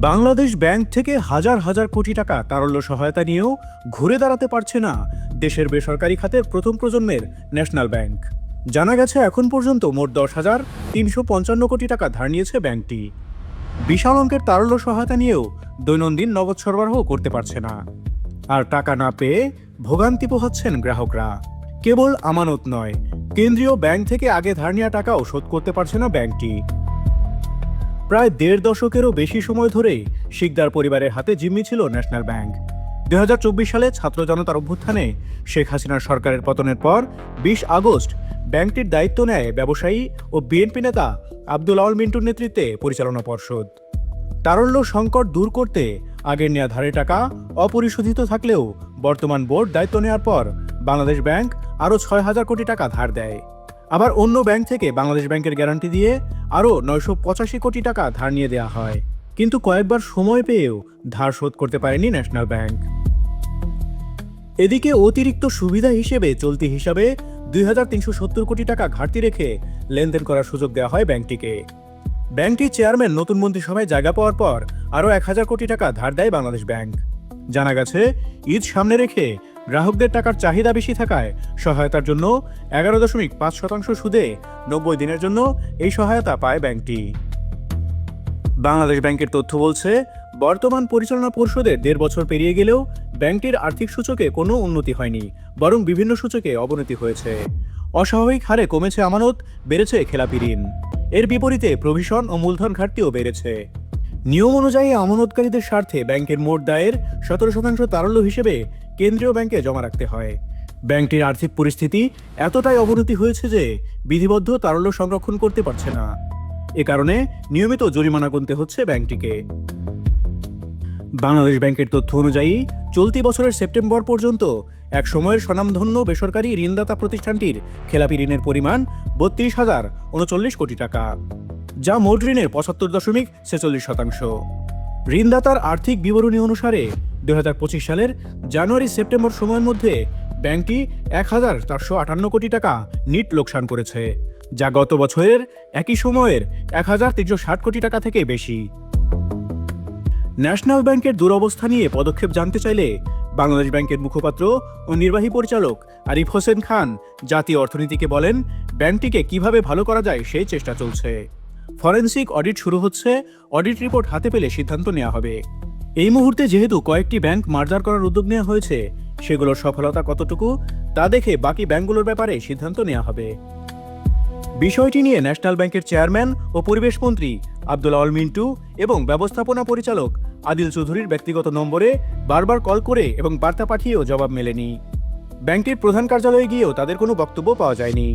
Bangladesh bank থেকে হাজার হাজার কোটি টাকা তারল্য সহায়তা নিয়েও ঘুরে দাঁড়াতে পারছে না দেশের বেসরকারি খাতের প্রথম প্রজন্মের ন্যাশনাল ব্যাংক। জানা গেছে এখন পর্যন্ত মোট 10,355 কোটি টাকা ধার নিয়েছে ব্যাংকটি। বিশাল অঙ্কের তারল্য সহায়তা নিয়েও দৈনন্দিন নগদ সরবরাহ করতে পারছে না, আর টাকা না পেয়ে ভোগান্তি পোহাচ্ছেন গ্রাহকরা। কেবল আমানত নয়, কেন্দ্রীয় ব্যাংক থেকে আগে ধার নেওয়া টাকাও শোধ করতে পারছে না ব্যাংকটি। প্রায় 1.5 দশকেরও বেশি সময় ধরে শিকদার পরিবারের হাতে জিম্মি ছিল ন্যাশনাল ব্যাংক। 2024 সালে ছাত্র জনতার অভ্যুত্থানে শেখ হাসিনার সরকারের পতনের পর 20 আগস্ট ব্যাংকটির দায়িত্ব নেয় ব্যবসায়ী ও বিএনপি নেতা আব্দুল আউল মিন্টুর নেতৃত্বে পরিচালনা পর্ষদ। তারল্য সংকট দূর করতে আগের নেওয়া ধারের টাকা অপরিশোধিত থাকলেও বর্তমান বোর্ড দায়িত্ব নেওয়ার পর বাংলাদেশ ব্যাংক আরও 6,000 কোটি টাকা ধার দেয়। আবার অন্য ব্যাংক থেকে বাংলাদেশ ব্যাংকের গ্যারান্টি দিয়ে আরও 985 কোটি টাকা ধার নিয়ে দেওয়া হয়, কিন্তু কয়েকবার সময় পেয়েও ধার শোধ করতে পারেনি ন্যাশনাল ব্যাংক। এদিকে অতিরিক্ত সুবিধা হিসেবে চলতি হিসাবে 2,370 কোটি টাকা ঘাটতি রেখে লেনদেন করার সুযোগ দেওয়া হয় ব্যাংকটিকে। ব্যাংকটির চেয়ারম্যান নতুন মন্ত্রিসভায় জায়গা পাওয়ার পর আরও 1,000 কোটি টাকা ধার দেয় বাংলাদেশ ব্যাংক। জানা গেছে, ঈদ সামনে রেখে গ্রাহকদের টাকার চাহিদা বেশি থাকায় সহায়তার জন্য 11.5% সুদে 90 দিনের জন্য এই সহায়তা পায় ব্যাংকটি। বাংলাদেশ ব্যাংকের তথ্য বলছে, বর্তমান পরিচালনা পর্ষদের 1.5 বছর পেরিয়ে গেলেও ব্যাংকটির আর্থিক সূচকে কোনো উন্নতি হয়নি, বরং বিভিন্ন সূচকে অবনতি হয়েছে। অস্বাভাবিক হারে কমেছে আমানত, বেড়েছে খেলাপি ঋণ। এর বিপরীতে প্রভিশন ও মূলধন ঘাটতিও বেড়েছে। নিয়ম অনুযায়ী আমানতকারীদের স্বার্থে ব্যাংকের মোট দায়ের 17% তারল্য হিসেবে কেন্দ্রীয় ব্যাংকে জমা রাখতে হয়। ব্যাংকটির আর্থিক পরিস্থিতি এতটাই অবনতি হয়েছে যে বিধিবদ্ধ তারল্য সংরক্ষণ করতে পারছে না। এ কারণে নিয়মিত জরিমানা গুনতে হচ্ছে ব্যাংকটিকে। বাংলাদেশ ব্যাংকের তথ্য অনুযায়ী চলতি বছরের সেপ্টেম্বর পর্যন্ত এক সময়ের স্বনামধন্য বেসরকারি ঋণদাতা প্রতিষ্ঠানটির খেলাপি ঋণের পরিমাণ 32,039 কোটি টাকা, যা মোট ঋণের 75.46%। ঋণদাতার আর্থিক বিবরণী অনুসারে 2025 সালের জানুয়ারি সেপ্টেম্বর সময়ের মধ্যে ব্যাংকটি 1,458 কোটি টাকা নিট লোকসান করেছে, যা গত বছরের একই সময়ের 1,360 কোটি টাকা থেকে বেশি। ন্যাশনাল ব্যাংকের দুরবস্থা নিয়ে পদক্ষেপ জানতে চাইলে বাংলাদেশ ব্যাংকের মুখপাত্র ও নির্বাহী পরিচালক আরিফ হোসেন খান জাতীয় অর্থনীতিকে বলেন, ব্যাংকটিকে কিভাবে ভালো করা যায় সেই চেষ্টা চলছে। ফরেনসিক অডিট শুরু হচ্ছে, অডিট রিপোর্ট হাতে পেলে সিদ্ধান্ত নেওয়া হবে। এই মুহূর্তে যেহেতু কয়েকটি ব্যাংক মার্জার করার উদ্যোগ নেওয়া হয়েছে, সেগুলোর সফলতা কতটুকু তা দেখে বাকি ব্যাংকগুলোর ব্যাপারে সিদ্ধান্ত নেওয়া হবে। বিষয়টি নিয়ে ন্যাশনাল ব্যাংকের চেয়ারম্যান ও পরিবেশ মন্ত্রী আব্দুল আউল মিন্টু এবং ব্যবস্থাপনা পরিচালক আদিল চৌধুরীর ব্যক্তিগত নম্বরে বারবার কল করে এবং বার্তা পাঠিয়েও জবাব মেলেনি। ব্যাংকটির প্রধান কার্যালয়ে গিয়েও তাদের কোনো বক্তব্য পাওয়া যায়নি।